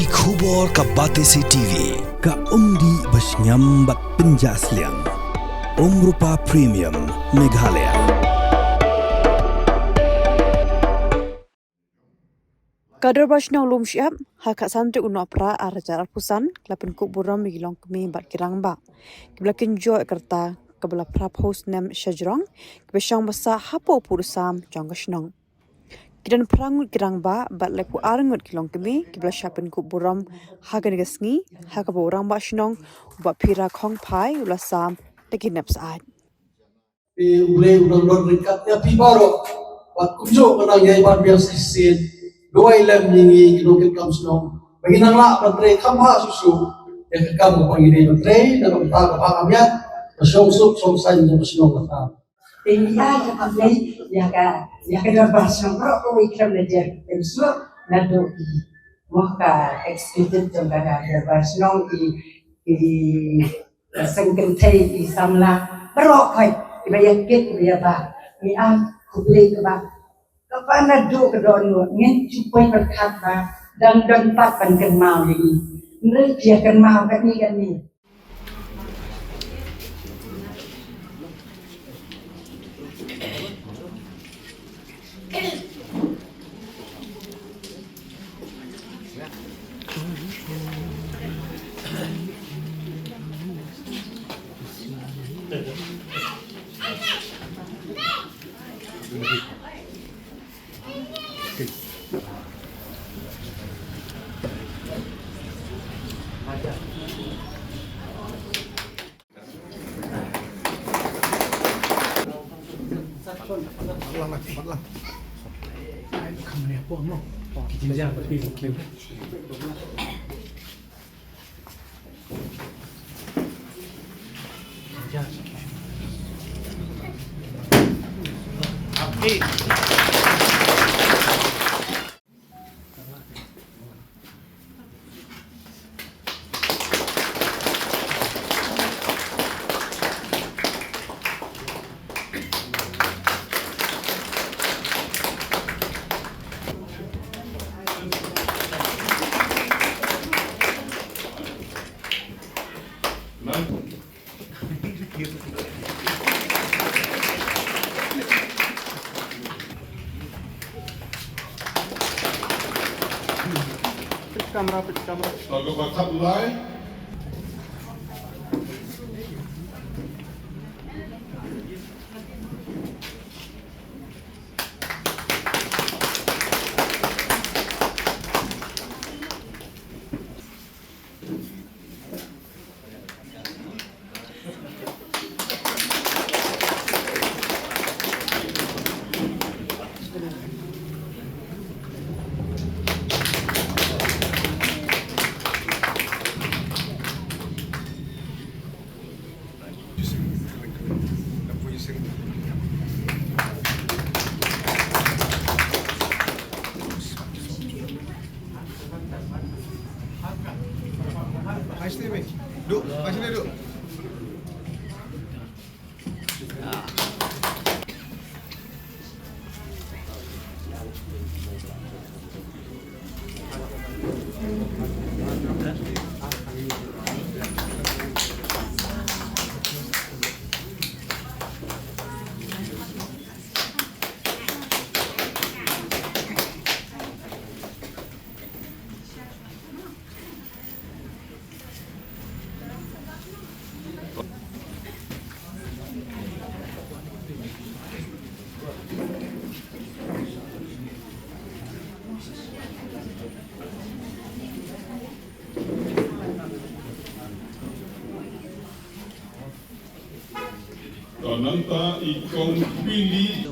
Ki khubor ka Batese TV ka umdi basnyambak penjaslian Rupa Premium Meghalaya. Kadar basna ulum siap hak santri unopra arajar pusan klapen ku buram migilong kemi bat kirang ba kiblakin jo kerta kabla prap host nem shajrong kibashang basa hapo purusam jonggashnong kidan prangut kirang ba bat leku arangut kilong kemi kibla shapen ku buram hagan gasngi hakabo orang ba shnong ba pira khong pai ulasam tekinap saat ulay ulang rekatnya pibaro wat kunjo kanang yai ban biang sisin dua ilam nyingi kinokit kam sno baginang la patre kamha susu ya kam pangini patre dalam ta kapakamya song sup song san no sno ta Tinggal ke pakai ya ke bahasa pro ikram aja pensu nado maka expedit jangka ke bahasa i sengkentai i samla pro kai ibayat kit ibayat ni am kubli ke ba kapan nado ke dono ngin cupai berkat ba dan pat panken mau ini nri dia kan mau kan ni kamera. Lagu bakat mulai. Duk, kat sini duk. Nanta ikong pili.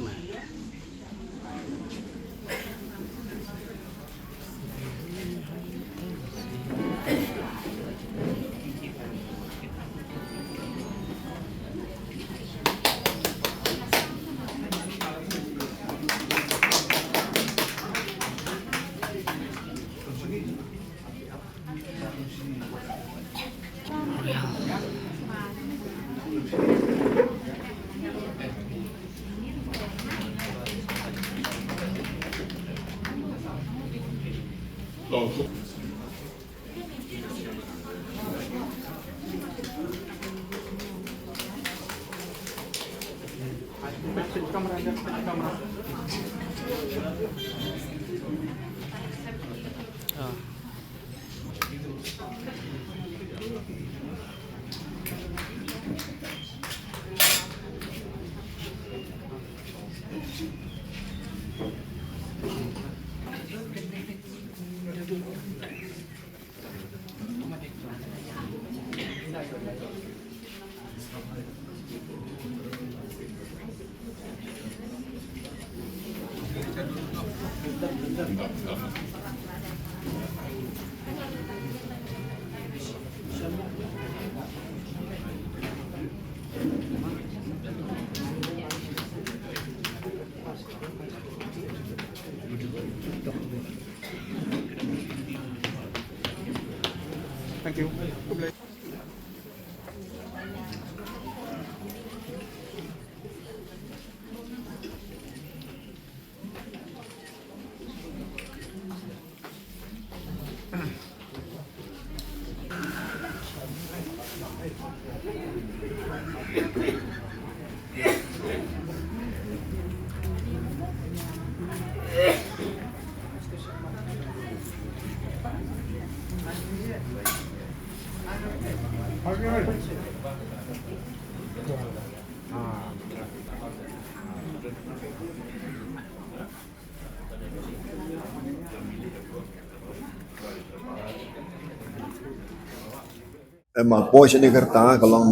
Emang pos ni kerta kalau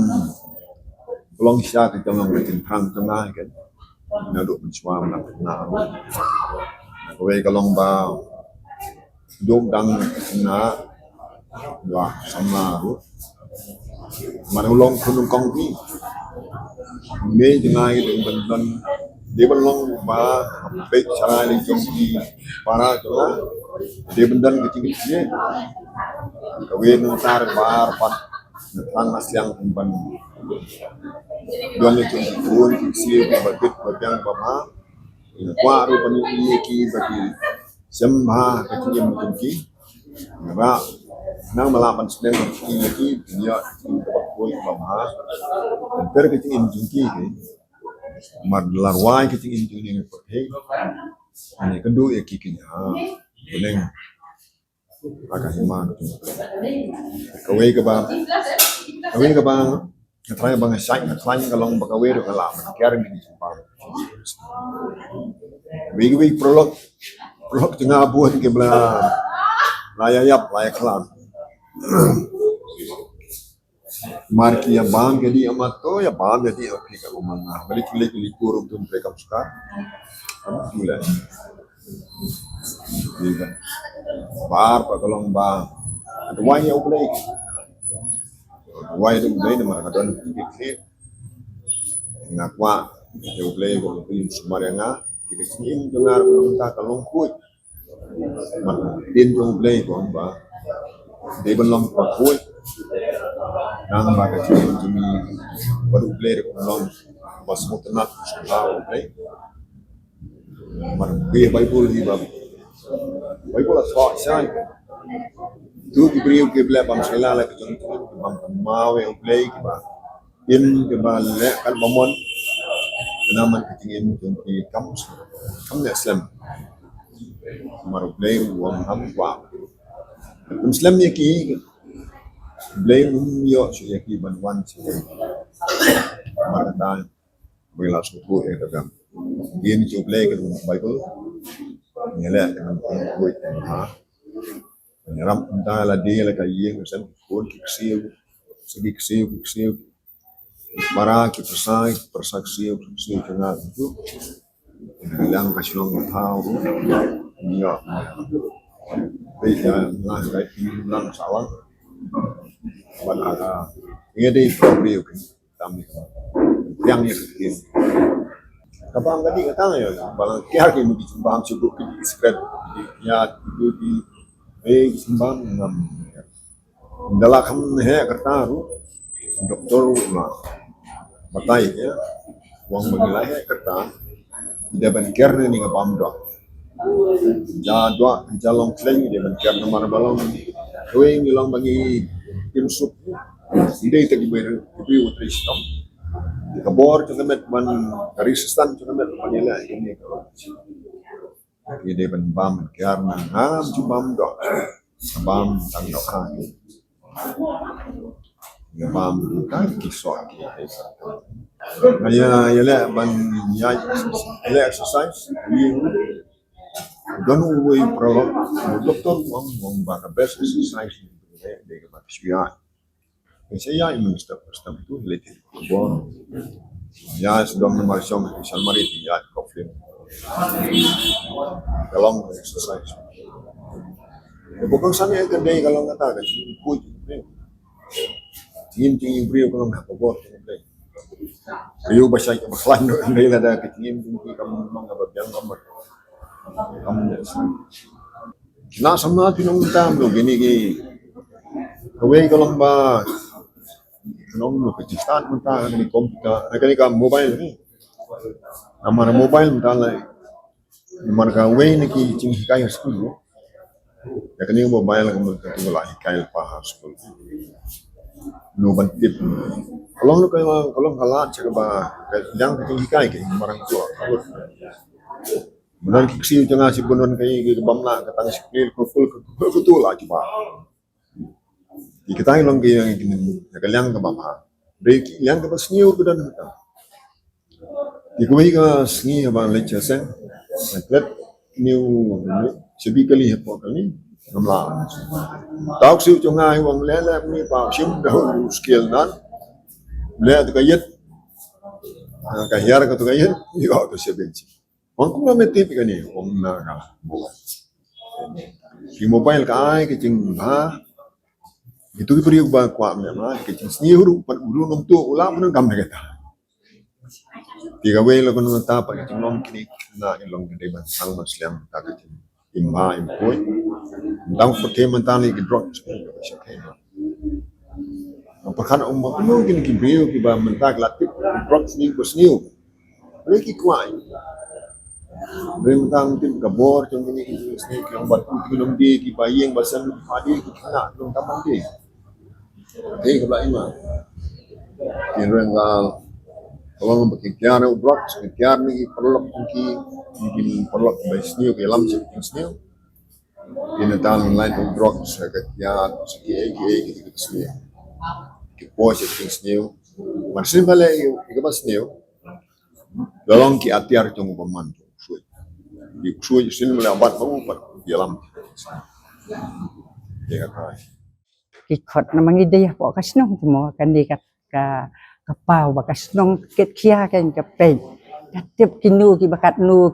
siap kita orang bikin perang tengah kan, naduk mencuba nak, kowe kalau duk dang na wah sama tu, mana ulong kunung kongpi, ni tengah itu bendan dia belum baik cara ini jompi para tengah dia bendan kecil-kecil, kowe nuntar bar pat tang asyang kumpan duanya tu turun kisi bagut bagian bama kwa ru pani ki bagi sembah kecil mungkin ki ngara nang malapan sedang ki dia koi bama per kecil mungkin ki madlar wai kecil mungkin ni perhe ini kedua ya kikinya boleh agak himan kowe ke bang katanya bang syai katanya kalau kowe do kalam kiarin di Jepang we prolog tengah buat ke bela layayap layak kelam marki ya bang jadi amat to ya bang jadi oke kalau mana balik kurung tu mereka suka mulai iya bar pa kalong ba duwanya ublay duwaya ublay na mga kadon kikit ngakwa ublay ko yung sumarya nga kikit dengar ta kalong kuy man din yung ublay ko ba di belum pa kuy nang ba ka jumi baru ublay ko long mas mo tenak sa ublay man kuy Bible di ba Bible asal saya tu diberi ke bela bang sela la ke jong bang mawe play ke ba in ke ba le kan momon naman ketingin jong ki kam ne islam maru play wong ham wa islam ni ki play yo su ya ki ban wan se marata bela su ko e daga game jo play ke Bible ngele dengan kuit ha ram da la dia la kaye sen pun kiksiu segi kiksiu para ki persaksiu kena itu yang kasilong tahu dia beda lah kayak bilang sawang pada ngede problem kami yang ni kapang tadi kata ya balang kiar ke mudi sembang cukup di spread ya itu di sembang ngam dalam kam he kata ru doktor lah batai ya wang menilai he kata dia ban kiar ni ngapam dok ja dua jalong kleng dia ban kiar nomor balong doing long bagi tim sup ide tadi ber utristom di kabor tu kemet ban resistan tu kemet panila ini kalau ini ban bam kiar na ngam tu bam do bam tang do kan ya bam kan kisah ya ya le ban ya le exercise you don't we prolog doktor wong ba ka best exercise de ke ba siya saya yang step itu related kabor ya sedang memarsyong salmariti ya konflik dalam exercise. Bukan sana yang kedai kalau katakan kuy tingin beliau kalau nggak kabor beliau bahasa bahasa Indonesia ada ketingin tinggi kamu menganggap yang kamu nah sama tinong tam lo gini kawai kalau mbak nong kecistaan mentah di komputer kali ka mobile ni amar mobile mentah amar ka way ni ki cing hikayat school ya kani mobile ka mentah la hikayat pa school no bantip kalau halat cak ba yang cing hikayat ke marang tua benar kiksi jangan si benon kai ke bamla katang sikil kuful betul lah coba kita yang lagi yang kalian ke bawah, break yang ke senior ke dan kita. Dikui ke senior bang lecesen, atlet new sebi kali hepo kali, gamla. Tahu sih cuma yang lele ni pak sim dah skill nan, lele tu kayat, kayar ke tu kayat, juga tu sebenci. Orang kumla meti pikani, orang nak di mobile kai kecing itu beri ubah kuat memang kecil seni huru nom tu ulang pun kami kata tiga way lagu nom tak apa kecil nom kini nak ilong gede bantang muslim tak kecil imba impoi tentang pakai mentang ni drop perkara umum mungkin kibrio kiba mentang latip drop seni lagi kuat mentang tim kabor macam ini seni yang batu belum di kibayeng basan padi kita belum taman dia. Hey, kalau ini, kira-kira kalau pakai kiara udrak, kiara ni perlu mungkin perlu bersniu ke dalam sniu. Ini tahun lain udrak kiara segi sniu. Kita sniu, masih balik kita sniu. Dalam ki atiar tunggu pemandu, suai sini melabat pengupat di dalam. Ya kan. Ikut namang ide po kasnong mo kandi ka pau bakasnong ket kia kan ka pe katip kinu ki bakat nu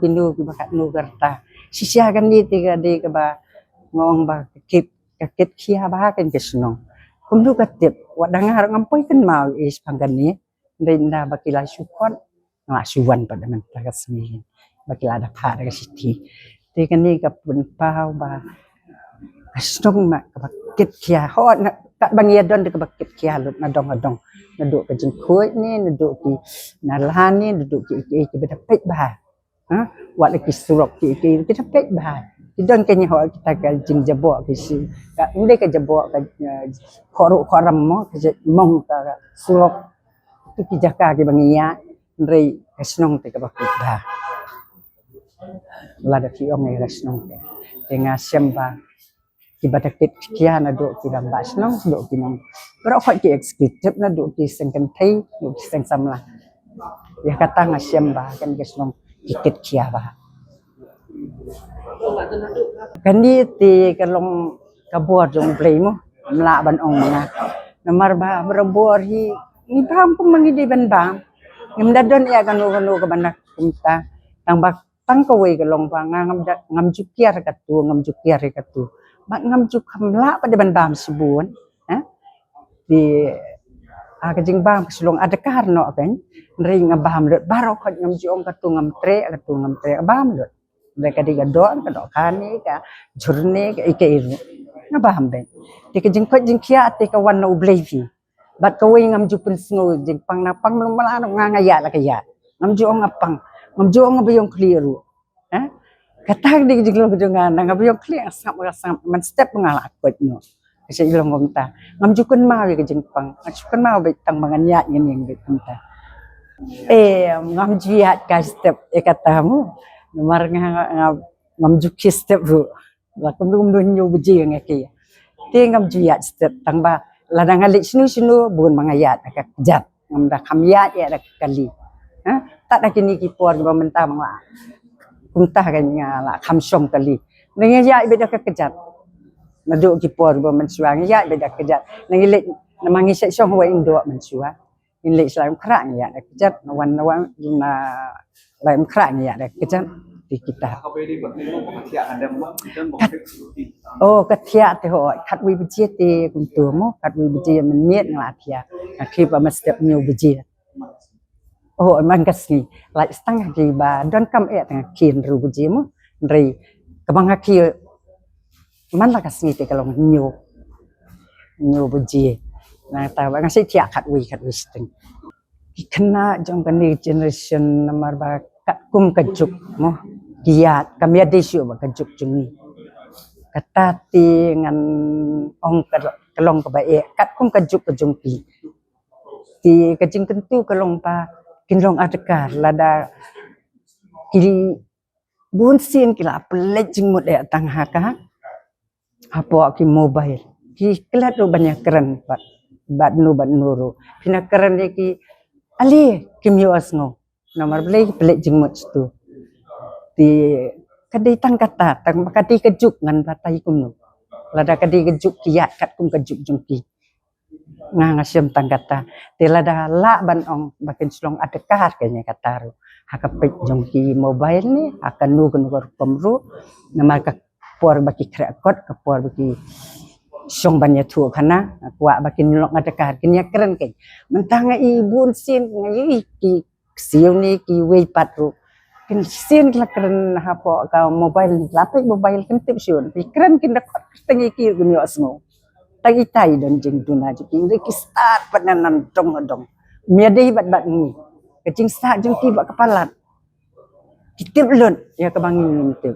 karta sisya kan di tiga de ka ba ngong ba ket kia ba kan kasnong kumdu katip wadangar ngampoy kan mau is panggani ndenda bakila sukon ngasuwan pada mentah kasmi bakila ada pa ka siti te kan ni ka pun pau ba kasnong mak kit kia hot tak bangi adon de kit kia lut nadong naduk ke jengkut ni naduk ki nalahan ni naduk ki beda pek bah ha wat ki surok ki kita pek bah idon kenya hot kita ka jing jabok ki si ka inde ka jabok ka khoram mo ka mong ka surok tu ki jaka ki bangi ya rei kasnong te ka bakit bah lada ki ong kasnong te ngasem ibadah kia na do kita bahas nong do kita berapa ki eksekutif na do kita sengkentai do kita samla ya kata ngasem bah kan kes nong tiket kia bah kan di kalong kabor jong play mo mla ban ong na namar ba berabor hi ni paham pun mangidi ban bang ngam dadon ya kan no ka banak kumta tang bak tang kawai kalong pa ngam jukiar katu ngam juk kamla pada ban sebun di kajing bam kesulung ada karno kan ring ngabam lut baro khat ngam jong katu ngam tre bam lut mereka diga don ka kani ka jurne ka ikeiru ngabam ben di kajing khat jing kia ate ka wan no blevi bat ka wi ngam jupun sngo jing pang na pang lumala ngaya la kaya ngam jong ngapang ngam jong ngabayong kliru katang di jiglo dengan ngabayong kli asap man step ngalakot no kasi ilong ngomta ngamjukun mawi ke jengpang ngamjukun mawi tang manganya yang betanta ngam jiat ka step katamu nomor ngam juki step ru la kum nyu buji ngaki ti ngam jiat step tangba ladang alik sinu bun mangayat ka jat ngam da khamyat ya da kali ha tak da kini ki por ba mentah mangla kuntah kan la kham som kali ngi ya beda ka kejat nadu ki por ba mensuang ya beda kejat ngi lek namangi se song wa indo mensuang in lek selain kerak ya da kejat wan na lain kerak ya da kejat di kita oh ketia te ho khat wi biji te kum tu mo khat wi biji man miet ngla thia khi ba ma step new biji oh man kasni lai stang ki ba don kam e tang kin ru biji mo ri kabang ki man la kasni te kalong new biji na ta ba ngasi thia khat wi steng kena jong kani generation nomor ba kat kum kajuk mo kiat kami ada isu ba kajuk jungi kata ti ngan ong kalong ka bae kat kum kajuk kajungpi ti kajing kentu kalong pa kinlong adakar lada kili bun sin kila pelet jingmut ya tang haka apo ki mobile ki kelat do banyak keren bat nuru pina keren ki ali kim yuas ngo nomor pelet jingmut tu di kadai tang kata tang kadai kejuk ngan batai kum lada kadai kejuk kiat kat kum kejuk jungki ngasem tang kata ti lada la ban ong bakin slong adekar kanya kata ru hakapik jungki mobile ni akan nu gor pemru nama ka por baki krekot ka por baki song banya tu kana kwa bakin long adekar kenya keren kai mentang ibu sin ngai ki siu ni ki wei patru kin sin la keren hapo ka mobile lapik mobile kan tip siun pikran kin dak tengi ki gunyo asmo tagi tai dan jing tuna jing ki start pananan dong miadai bat ni kecing start jing ti bak kepalat kitip lun ya kebangi tip